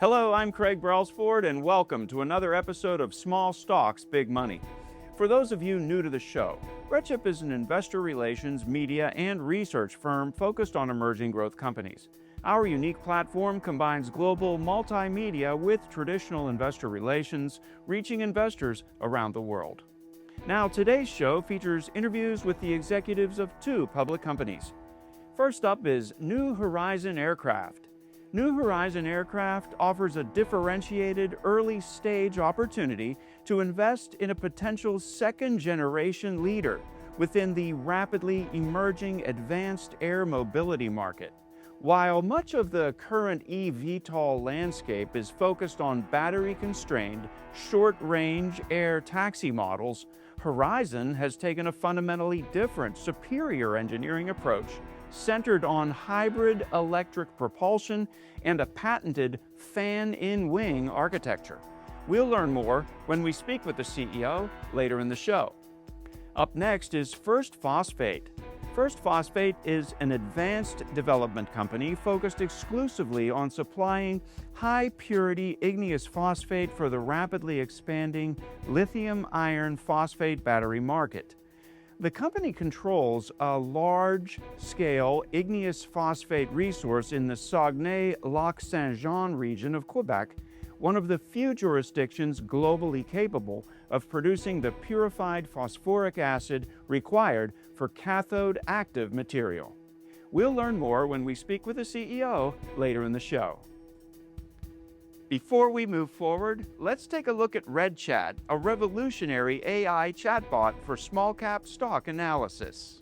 Hello, I'm Craig Brailsford, and welcome to another episode of Small Stocks, Big Money. For those of you new to the show, RedChip is an investor relations, media, and research firm focused on emerging growth companies. Our unique platform combines global multimedia with traditional investor relations, reaching investors around the world. Now, today's show features interviews with the executives of two public companies. First up is New Horizon Aircraft. New Horizon Aircraft offers a differentiated early-stage opportunity to invest in a potential second-generation leader within the rapidly emerging advanced air mobility market. While much of the current eVTOL landscape is focused on battery-constrained, short-range air taxi models, Horizon has taken a fundamentally different, superior engineering approach centered on hybrid electric propulsion and a patented fan-in-wing architecture. We'll learn more when we speak with the CEO later in the show. Up next is First Phosphate. First Phosphate is an advanced development company focused exclusively on supplying high-purity igneous phosphate for the rapidly expanding lithium iron phosphate battery market. The company controls a large-scale igneous phosphate resource in the Saguenay-Lac-Saint-Jean region of Quebec, one of the few jurisdictions globally capable of producing the purified phosphoric acid required for cathode active material. We'll learn more when we speak with the CEO later in the show. Before we move forward, let's take a look at RedChat, a revolutionary AI chatbot for small-cap stock analysis.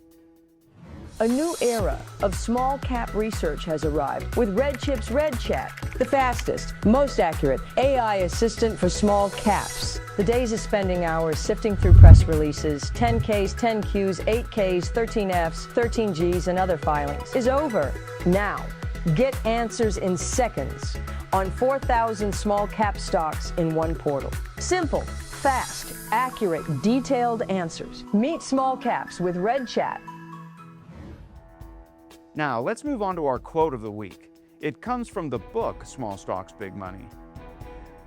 A new era of small-cap research has arrived with RedChip's RedChat, the fastest, most accurate AI assistant for small caps. The days of spending hours sifting through press releases, 10Ks, 10Qs, 8Ks, 13Fs, 13Gs, and other filings is over. Now, get answers in seconds on 4,000 small-cap stocks in one portal. Simple, fast, accurate, detailed answers. Meet small caps with RedChat. Now, let's move on to our quote of the week. It comes from the book, Small Stocks, Big Money.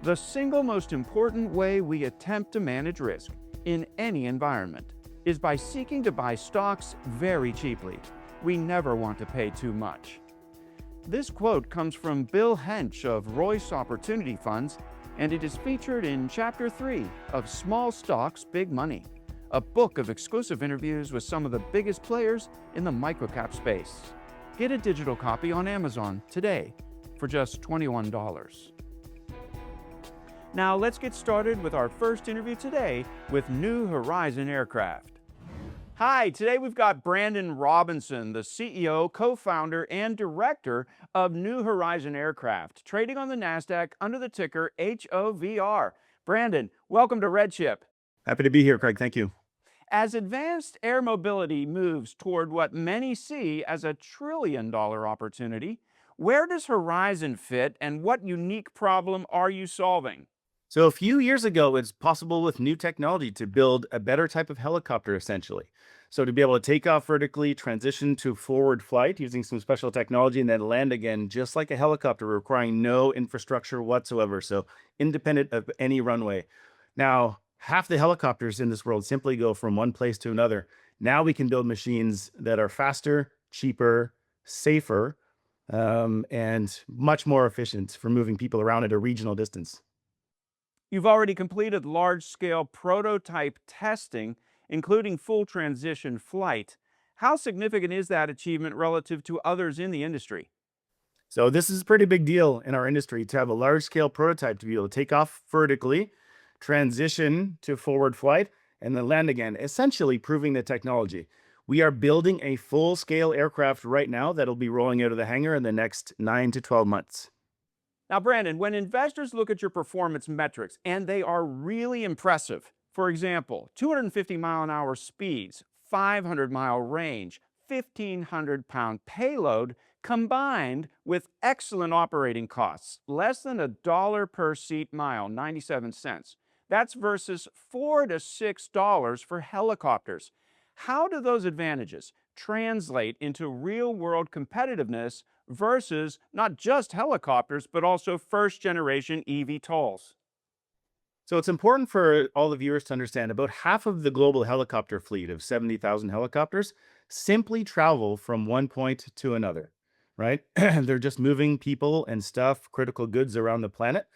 The single most important way we attempt to manage risk in any environment is by seeking to buy stocks very cheaply. We never want to pay too much. This quote comes from Bill Hench of Royce Opportunity Funds, and it is featured in Chapter 3 of Small Stocks, Big Money, a book of exclusive interviews with some of the biggest players in the microcap space. Get a digital copy on Amazon today for just $21. Now let's get started with our first interview today with New Horizon Aircraft. Hi, today we've got Brandon Robinson, the CEO, co-founder, and director of New Horizon Aircraft, trading on the NASDAQ under the ticker HOVR. Brandon, welcome to RedChip. Happy to be here, Craig. Thank you. As advanced air mobility moves toward what many see as a trillion-dollar opportunity, where does Horizon fit and what unique problem are you solving? So a few years ago, it's possible with new technology to build a better type of helicopter, essentially. So to be able to take off vertically, transition to forward flight using some special technology, and then land again, just like a helicopter, requiring no infrastructure whatsoever. So independent of any runway. Now, half the helicopters in this world simply go from one place to another. Now we can build machines that are faster, cheaper, safer, and much more efficient for moving people around at a regional distance. You've already completed large-scale prototype testing, including full transition flight. How significant is that achievement relative to others in the industry? So this is a pretty big deal in our industry to have a large-scale prototype to be able to take off vertically, transition to forward flight, and then land again, essentially proving the technology. We are building a full-scale aircraft right now that'll be rolling out of the hangar in the next 9 to 12 months. Now, Brandon, when investors look at your performance metrics, and they are really impressive, for example, 250-mile-an-hour speeds, 500-mile range, 1,500-pound payload, combined with excellent operating costs, less than $1 per seat mile, 97 cents. That's versus $4 to $6 for helicopters. How do those advantages translate into real-world competitiveness versus not just helicopters, but also first generation eVTOLs? So it's important for all the viewers to understand about half of the global helicopter fleet of 70,000 helicopters simply travel from one point to another, right? They're just moving people and stuff, critical goods around the planet.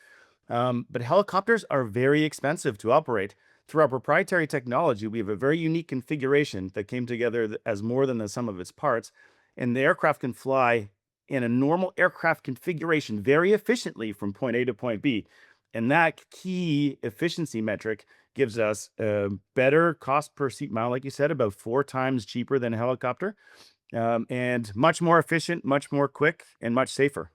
But helicopters are very expensive to operate. Through our proprietary technology, we have a very unique configuration that came together as more than the sum of its parts. And the aircraft can fly in a normal aircraft configuration very efficiently from point A to point B. And that key efficiency metric gives us a better cost per seat mile, like you said, about 4 times cheaper than a helicopter, and much more efficient, much more quick, and much safer.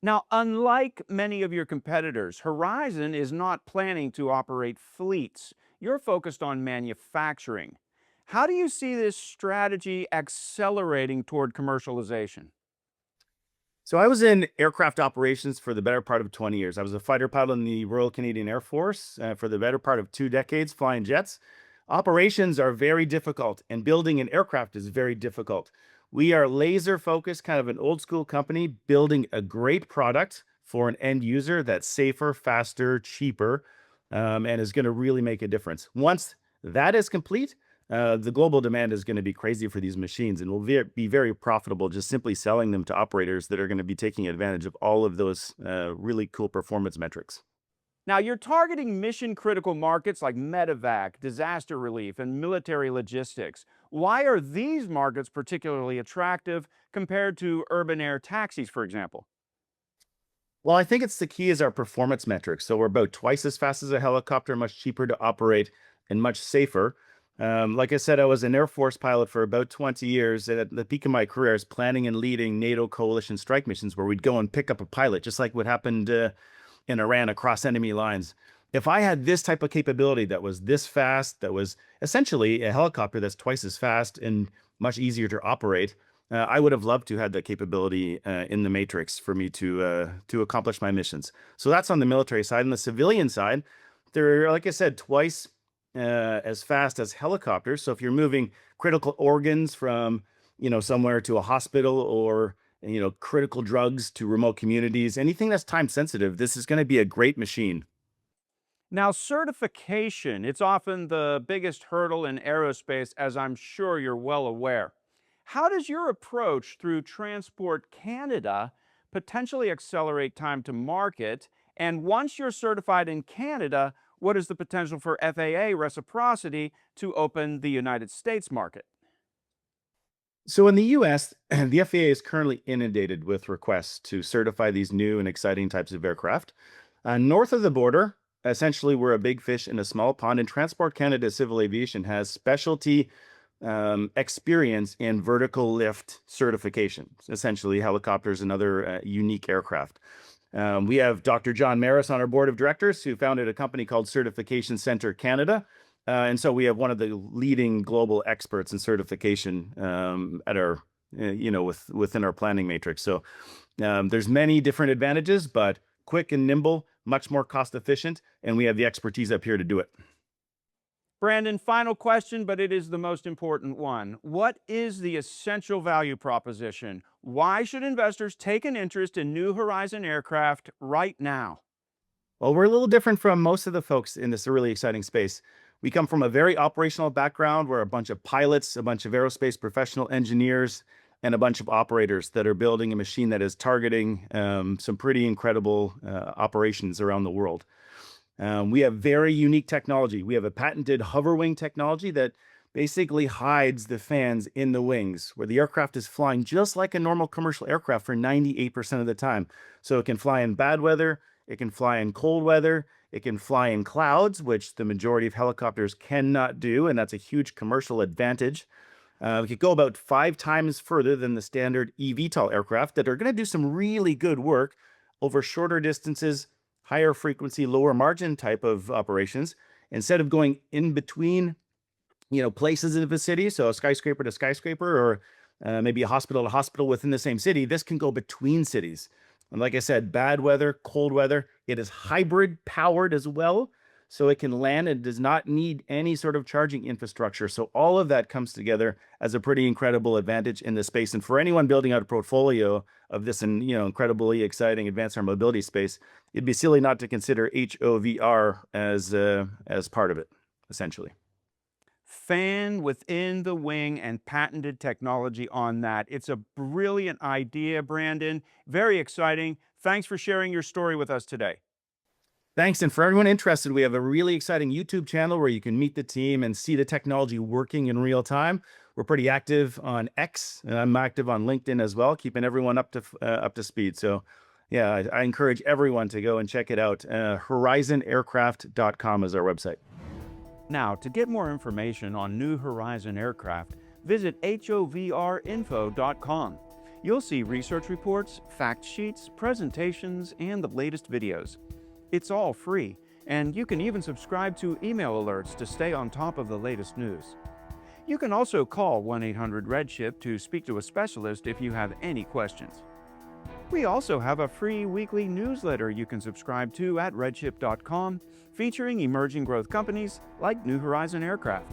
Now, unlike many of your competitors, Horizon is not planning to operate fleets. You're focused on manufacturing. How do you see this strategy accelerating toward commercialization? So I was in aircraft operations for the better part of 20 years. I was a fighter pilot in the Royal Canadian Air Force for the better part of 2 decades, flying jets. Operations are very difficult, and building an aircraft is very difficult. We are laser focused, kind of an old school company, building a great product for an end user that's safer, faster, cheaper, and is going to really make a difference. Once that is complete, the global demand is going to be crazy for these machines, and will be very profitable just simply selling them to operators that are going to be taking advantage of all of those really cool performance metrics. Now, you're targeting mission critical markets like medevac, disaster relief, and military logistics. Why are these markets particularly attractive compared to urban air taxis, for example? Well, I think it's the key is our performance metrics. So we're about twice as fast as a helicopter, much cheaper to operate, and much safer. Like I said, I was an Air Force pilot for about 20 years. And at the peak of my career, I was planning and leading NATO coalition strike missions where we'd go and pick up a pilot, just like what happened in Iran across enemy lines. If I had this type of capability that was this fast, that was essentially a helicopter that's twice as fast and much easier to operate, I would have loved to have that capability in the matrix for me to accomplish my missions. So that's on the military side. On the civilian side, they're, like I said, twice as fast as helicopters. So if you're moving critical organs from, somewhere to a hospital, or critical drugs to remote communities, anything that's time sensitive, this is going to be a great machine. Now, certification, it's often the biggest hurdle in aerospace, as I'm sure you're well aware. How does your approach through Transport Canada potentially accelerate time to market? And once you're certified in Canada, what is the potential for FAA reciprocity to open the United States market? So in the US, the FAA is currently inundated with requests to certify these new and exciting types of aircraft. North of the border, essentially, we're a big fish in a small pond, and Transport Canada Civil Aviation has specialty experience in vertical lift certification, essentially helicopters and other unique aircraft. We have Dr. John Maris on our board of directors, who founded a company called Certification Center Canada. And so we have one of the leading global experts in certification at our, within our planning matrix. So there's many different advantages, but quick and nimble, much more cost efficient, and we have the expertise up here to do it. Brandon, final question, but it is the most important one. What is the essential value proposition? Why should investors take an interest in New Horizon aircraft right now? Well, we're a little different from most of the folks in this really exciting space. We come from a very operational background. We're a bunch of pilots, a bunch of aerospace professional engineers, and a bunch of operators that are building a machine that is targeting some pretty incredible operations around the world. We have very unique technology. We have a patented hover wing technology that basically hides the fans in the wings, where the aircraft is flying just like a normal commercial aircraft for 98% of the time. So it can fly in bad weather, it can fly in cold weather, it can fly in clouds, which the majority of helicopters cannot do, and that's a huge commercial advantage. We could go about 5 times further than the standard eVTOL aircraft that are going to do some really good work over shorter distances, higher frequency, lower margin type of operations. Instead of going in between, places in the city, so a skyscraper to skyscraper, or maybe a hospital to hospital within the same city, this can go between cities. And like I said, bad weather, cold weather, it is hybrid powered as well. so it can land and does not need any sort of charging infrastructure. So all of that comes together as a pretty incredible advantage in this space. And for anyone building out a portfolio of this and incredibly exciting advanced air mobility space, it'd be silly not to consider HOVR as part of it, essentially. Fan within the wing and patented technology on that. It's a brilliant idea, Brandon. Very exciting. Thanks for sharing your story with us today. Thanks. And for everyone interested, we have a really exciting YouTube channel where you can meet the team and see the technology working in real time. We're pretty active on X, and I'm active on LinkedIn as well, keeping everyone up to speed. So yeah, I encourage everyone to go and check it out. HorizonAircraft.com is our website. Now, to get more information on New Horizon Aircraft, visit HOVRinfo.com. You'll see research reports, fact sheets, presentations, and the latest videos. It's all free, and you can even subscribe to email alerts to stay on top of the latest news. You can also call 1-800-RedChip to speak to a specialist if you have any questions. We also have a free weekly newsletter you can subscribe to at redchip.com, featuring emerging growth companies like New Horizon Aircraft.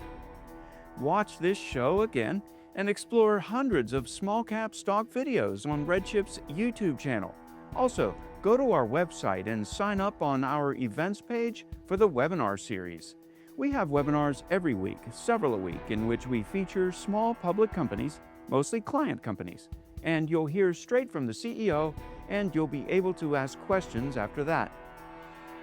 Watch this show again and explore hundreds of small cap stock videos on RedChip's YouTube channel. Also, go to our website and sign up on our events page for the webinar series. We have webinars every week, several a week, in which we feature small public companies, mostly client companies, and you'll hear straight from the CEO, and you'll be able to ask questions after that.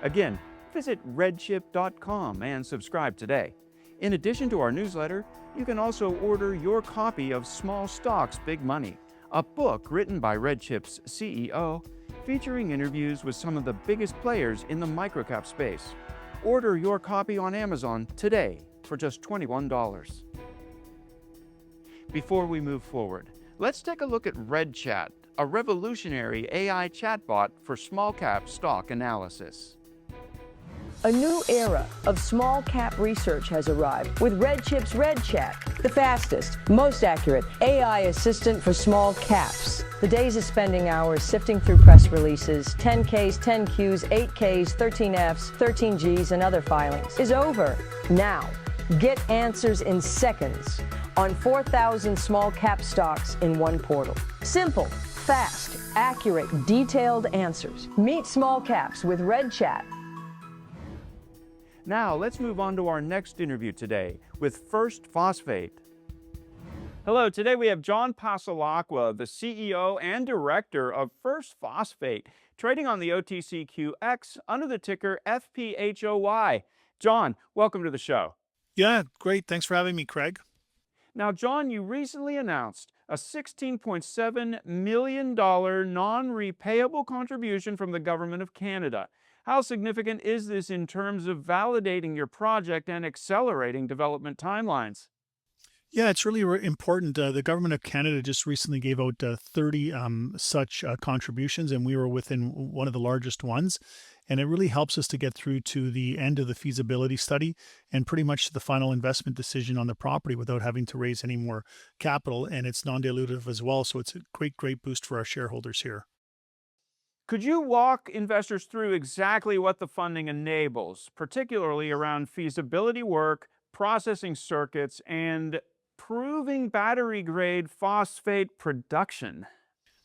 Again, visit redchip.com and subscribe today. In addition to our newsletter, you can also order your copy of Small Stocks, Big Money, a book written by RedChip's CEO, featuring interviews with some of the biggest players in the microcap space. Order your copy on Amazon today for just $21. Before we move forward, let's take a look at RedChat, a revolutionary AI chatbot for small cap stock analysis. A new era of small cap research has arrived with RedChip's RedChat, the fastest, most accurate AI assistant for small caps. The days of spending hours sifting through press releases, 10Ks, 10Qs, 8Ks, 13Fs, 13Gs, and other filings is over. Now, get answers in seconds on 4,000 small cap stocks in one portal. Simple, fast, accurate, detailed answers. Meet small caps with RedChat. Now, let's move on to our next interview today with First Phosphate. Hello, today we have John Passalacqua, the CEO and director of First Phosphate, trading on the OTCQX under the ticker FPHOY. John, welcome to the show. Yeah, great. Thanks for having me, Craig. Now, John, you recently announced a $16.7 million non-repayable contribution from the Government of Canada. How significant is this in terms of validating your project and accelerating development timelines? Yeah, it's really important. The Government of Canada just recently gave out 30 such contributions, and we were within one of the largest ones. And it really helps us to get through to the end of the feasibility study and pretty much the final investment decision on the property without having to raise any more capital. And it's non-dilutive as well. So it's a great boost for our shareholders here. Could you walk investors through exactly what the funding enables, particularly around feasibility work, processing circuits, and proving battery-grade phosphate production?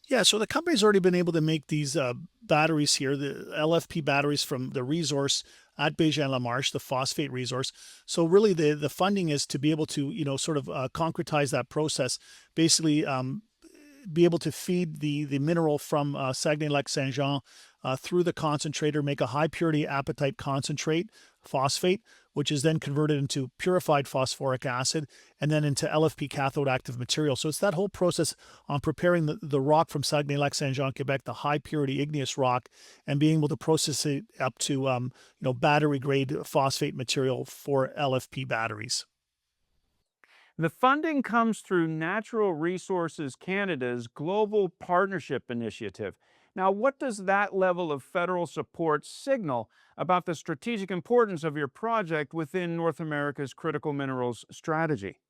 Yeah, so the company's already been able to make these batteries here, the LFP batteries from the resource at Bégin-Lamarche, the phosphate resource. So really the funding is to be able to, sort of concretize that process, basically be able to feed the mineral from Saguenay-Lac-Saint-Jean through the concentrator, make a high purity apatite concentrate, phosphate, which is then converted into purified phosphoric acid and then into LFP cathode active material. So it's that whole process on preparing the rock from Saguenay-Lac-Saint-Jean, Quebec, the high purity igneous rock, and being able to process it up to battery grade phosphate material for LFP batteries. The funding comes through Natural Resources Canada's Global Partnership Initiative. Now, what does that level of federal support signal about the strategic importance of your project within North America's critical minerals strategy?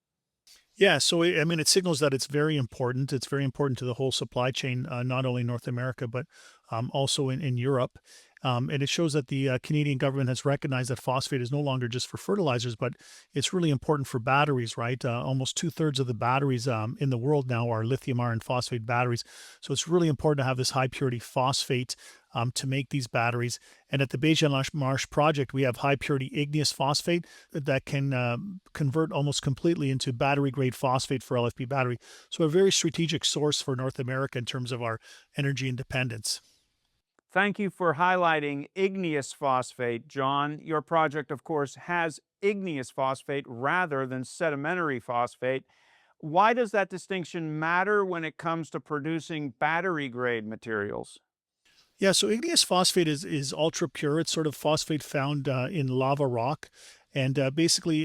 Yeah, so I mean, it signals that it's very important. It's very important to the whole supply chain, not only North America, but also in Europe. And it shows that the Canadian government has recognized that phosphate is no longer just for fertilizers, but it's really important for batteries, right? Almost 2/3 of the batteries in the world now are lithium iron phosphate batteries. So it's really important to have this high purity phosphate to make these batteries. And at the Beijing-Lamarche project, we have high purity igneous phosphate that can convert almost completely into battery grade phosphate for LFP battery. So a very strategic source for North America in terms of our energy independence. Thank you for highlighting igneous phosphate, John. Your project, of course, has igneous phosphate rather than sedimentary phosphate. Why does that distinction matter when it comes to producing battery grade materials? Yeah, so igneous phosphate is ultra pure. It's sort of phosphate found in lava rock. And basically,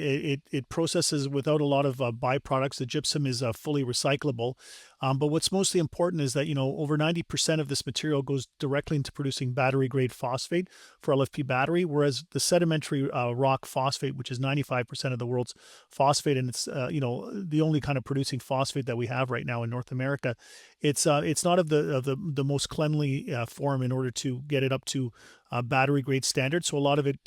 it processes without a lot of byproducts. The gypsum is fully recyclable. But what's mostly important is that, over 90% of this material goes directly into producing battery grade phosphate for LFP battery, whereas the sedimentary rock phosphate, which is 95% of the world's phosphate, and it's, the only kind of producing phosphate that we have right now in North America, it's not of the most cleanly form in order to get it up to battery grade standard. So a lot of it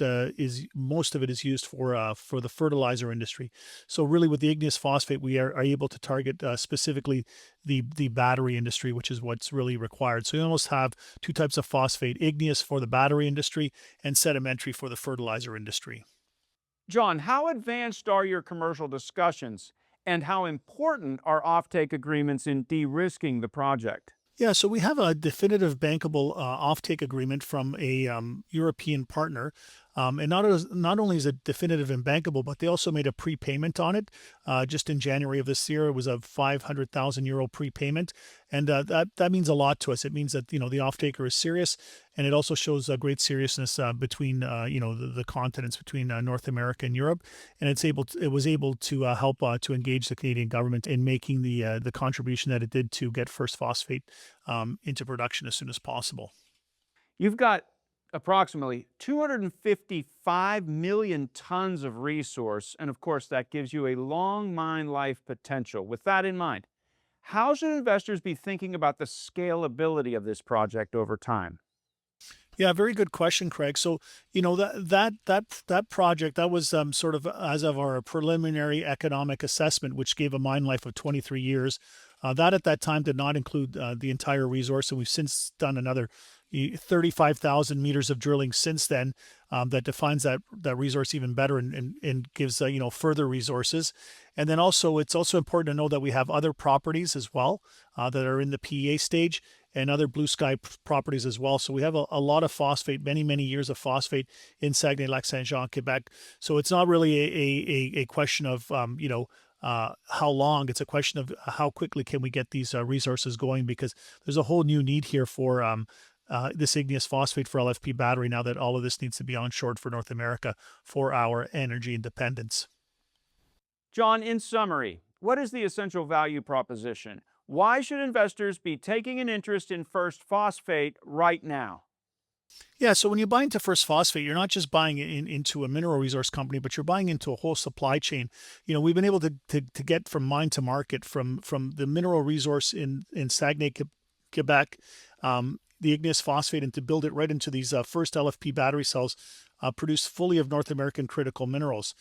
most of it is used for the fertilizer industry. So really with the igneous phosphate, we are able to target specifically the battery industry, which is what's really required. So you almost have two types of phosphate: igneous for the battery industry and sedimentary for the fertilizer industry. John, how advanced are your commercial discussions, and how important are offtake agreements in de-risking the project? Yeah, so we have a definitive bankable offtake agreement from a European partner. And not only is it definitive and bankable, but they also made a prepayment on it. Just in January of this year, it was a 500,000 euro prepayment. And that means a lot to us. It means that, the off-taker is serious. And it also shows a great seriousness between, the continents, between North America and Europe. And it was able to help to engage the Canadian government in making the contribution that it did to get First Phosphate into production as soon as possible. You've got approximately 255 million tons of resource, and of course that gives you a long mine life potential. With that in mind, how should investors be thinking about the scalability of this project over time? Yeah, very good question, Craig. So, that project, that was sort of as of our preliminary economic assessment, which gave a mine life of 23 years. That at that time did not include the entire resource, and we've since done another 35,000 meters of drilling since then that defines that resource even better and gives further resources. And then also, it's also important to know that we have other properties as well that are in the PEA stage, and other blue sky properties as well. So we have a lot of phosphate, many years of phosphate in Saguenay-Lac-Saint-Jean, Quebec. So it's not really a question of how long. It's a question of how quickly can we get these resources going, because there's a whole new need here for this igneous phosphate for LFP battery, now that all of this needs to be onshored for North America for our energy independence. John, in summary, what is the essential value proposition? Why should investors be taking an interest in First Phosphate right now? Yeah, so when you buy into First Phosphate, you're not just buying into a mineral resource company, but you're buying into a whole supply chain. We've been able to get from mine to market, from the mineral resource in Saguenay, Quebec, the igneous phosphate, and to build it right into these first LFP battery cells produced fully of North American critical minerals.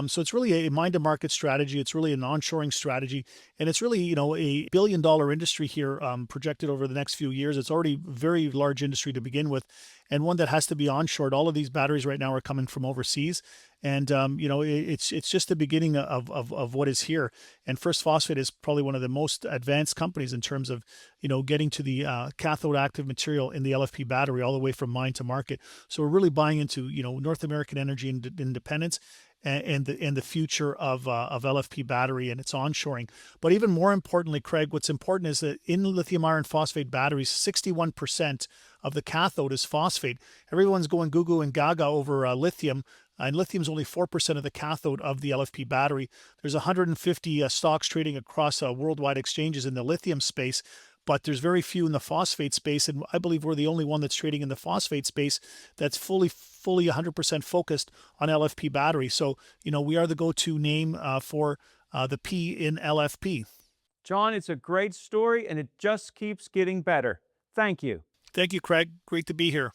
So it's really a mine-to-market strategy. It's really an onshoring strategy, and it's really a billion-dollar industry here projected over the next few years. It's already a very large industry to begin with, and one that has to be onshored. All of these batteries right now are coming from overseas, and it's just the beginning of what is here. And First Phosphate is probably one of the most advanced companies in terms of getting to the cathode active material in the LFP battery all the way from mine to market. So we're really buying into North American energy independence and the future of LFP battery and its onshoring. But even more importantly, Craig, what's important is that in lithium iron phosphate batteries, 61% of the cathode is phosphate. Everyone's going goo goo and gaga over lithium, and lithium is only 4% of the cathode of the LFP battery. There's 150 stocks trading across worldwide exchanges in the lithium space, but there's very few in the phosphate space, and I believe we're the only one that's trading in the phosphate space that's fully 100% focused on LFP battery. So, we are the go-to name for the P in LFP. John, it's a great story, and it just keeps getting better. Thank you. Thank you, Craig. Great to be here.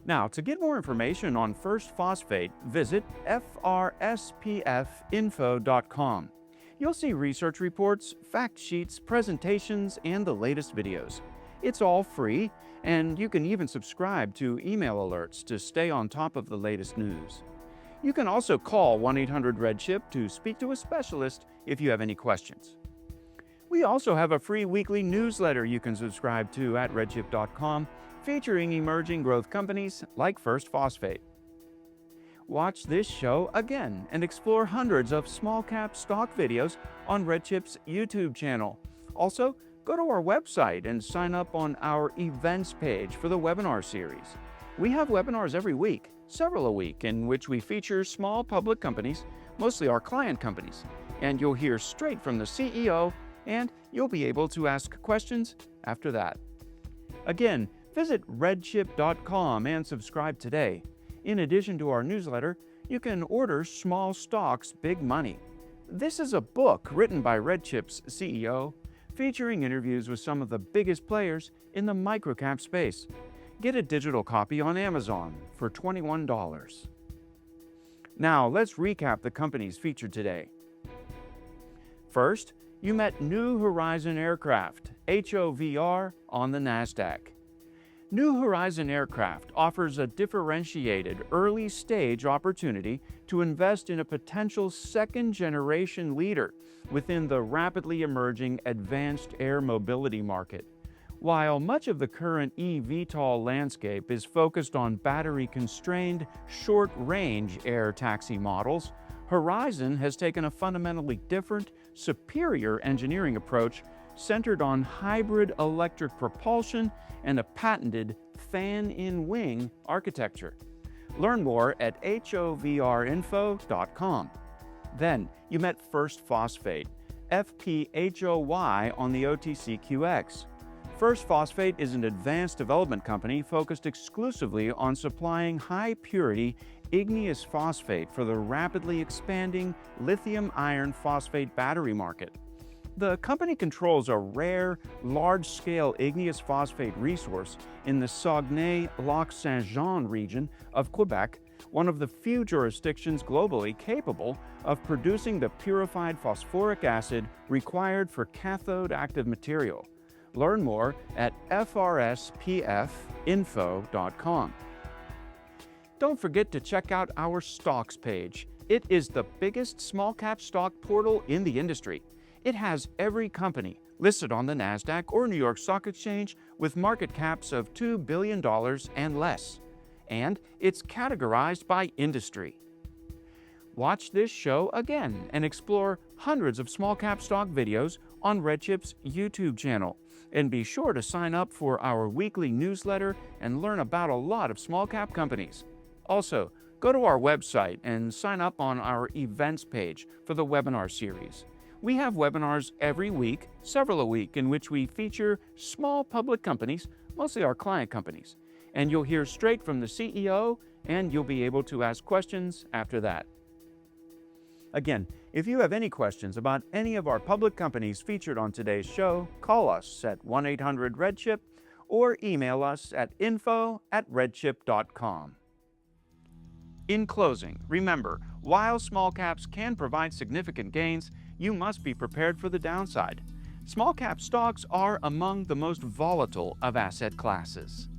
Now, to get more information on First Phosphate, visit frspfinfo.com. You'll see research reports, fact sheets, presentations, and the latest videos. It's all free, and you can even subscribe to email alerts to stay on top of the latest news. You can also call 1-800-RedChip to speak to a specialist if you have any questions. We also have a free weekly newsletter you can subscribe to at redchip.com, featuring emerging growth companies like First Phosphate. Watch this show again and explore hundreds of small-cap stock videos on RedChip's YouTube channel. Also, go to our website and sign up on our events page for the webinar series. We have webinars every week, several a week, in which we feature small public companies, mostly our client companies, and you'll hear straight from the CEO, and you'll be able to ask questions after that. Again, visit redchip.com and subscribe today. In addition to our newsletter, you can order Small Stocks, Big Money. This is a book written by RedChip's CEO, featuring interviews with some of the biggest players in the microcap space. Get a digital copy on Amazon for $21. Now, let's recap the companies featured today. First, you met New Horizon Aircraft, HOVR, on the NASDAQ. New Horizon Aircraft offers a differentiated early-stage opportunity to invest in a potential second-generation leader within the rapidly emerging advanced air mobility market. While much of the current eVTOL landscape is focused on battery-constrained, short-range air taxi models, Horizon has taken a fundamentally different, superior engineering approach centered on hybrid electric propulsion and a patented fan-in-wing architecture. Learn more at HOVRinfo.com. Then, you met First Phosphate, FPHOY, on the OTCQX. First Phosphate is an advanced development company focused exclusively on supplying high-purity igneous phosphate for the rapidly expanding lithium iron phosphate battery market. The company controls a rare, large-scale igneous phosphate resource in the Saguenay-Lac-Saint-Jean region of Quebec, one of the few jurisdictions globally capable of producing the purified phosphoric acid required for cathode active material. Learn more at frspfinfo.com. Don't forget to check out our stocks page. It is the biggest small-cap stock portal in the industry. It has every company listed on the NASDAQ or New York Stock Exchange with market caps of $2 billion and less. And it's categorized by industry. Watch this show again and explore hundreds of small-cap stock videos on RedChip's YouTube channel. And be sure to sign up for our weekly newsletter and learn about a lot of small-cap companies. Also, go to our website and sign up on our events page for the webinar series. We have webinars every week, several a week, in which we feature small public companies, mostly our client companies. And you'll hear straight from the CEO, and you'll be able to ask questions after that. Again, if you have any questions about any of our public companies featured on today's show, call us at 1-800-RedChip or email us at info@redchip.com. In closing, remember, while small caps can provide significant gains, you must be prepared for the downside. Small cap stocks are among the most volatile of asset classes.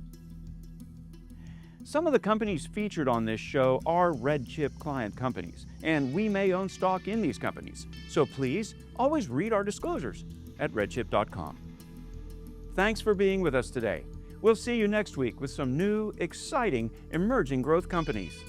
Some of the companies featured on this show are RedChip client companies, and we may own stock in these companies. So please, always read our disclosures at redchip.com. Thanks for being with us today. We'll see you next week with some new, exciting, emerging growth companies.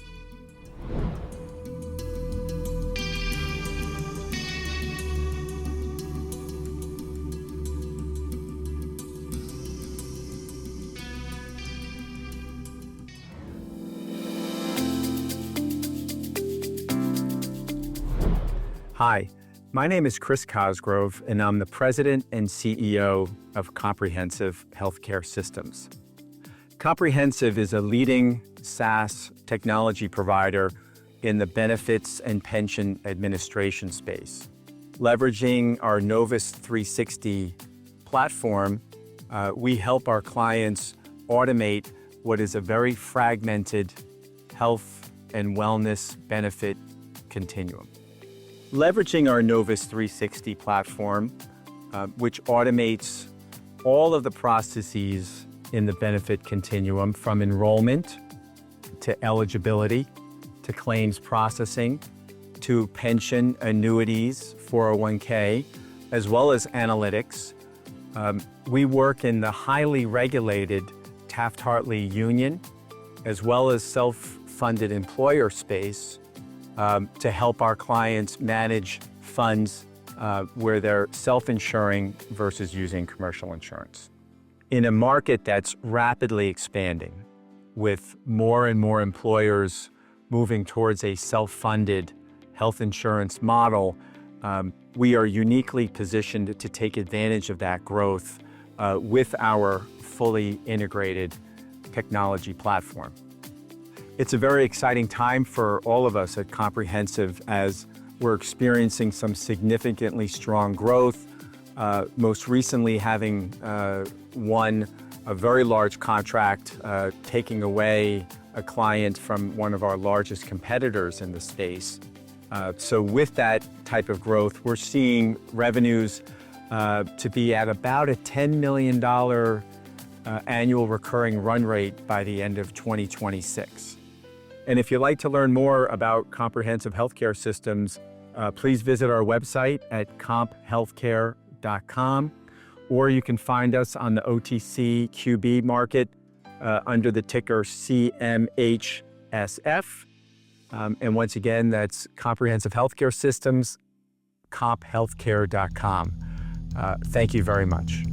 Hi, my name is Chris Cosgrove, and I'm the President and CEO of Comprehensive Healthcare Systems. Comprehensive is a leading SaaS technology provider in the benefits and pension administration space. Leveraging our Novus 360 platform, we help our clients automate what is a very fragmented health and wellness benefit continuum. Leveraging our Novus 360 platform, which automates all of the processes in the benefit continuum, from enrollment to eligibility to claims processing to pension, annuities, 401k, as well as analytics. We work in the highly regulated Taft-Hartley union, as well as self-funded employer space, to help our clients manage funds where they're self-insuring versus using commercial insurance. In a market that's rapidly expanding, with more and more employers moving towards a self-funded health insurance model, we are uniquely positioned to take advantage of that growth with our fully integrated technology platform. It's a very exciting time for all of us at Comprehensive as we're experiencing some significantly strong growth, most recently having won a very large contract, taking away a client from one of our largest competitors in the space. So with that type of growth, we're seeing revenues to be at about a $10 million annual recurring run rate by the end of 2026. And if you'd like to learn more about comprehensive healthcare systems, please visit our website at comphealthcare.com, or you can find us on the OTCQB market under the ticker CMHSF. And once again, that's Comprehensive Healthcare Systems, comphealthcare.com. Thank you very much.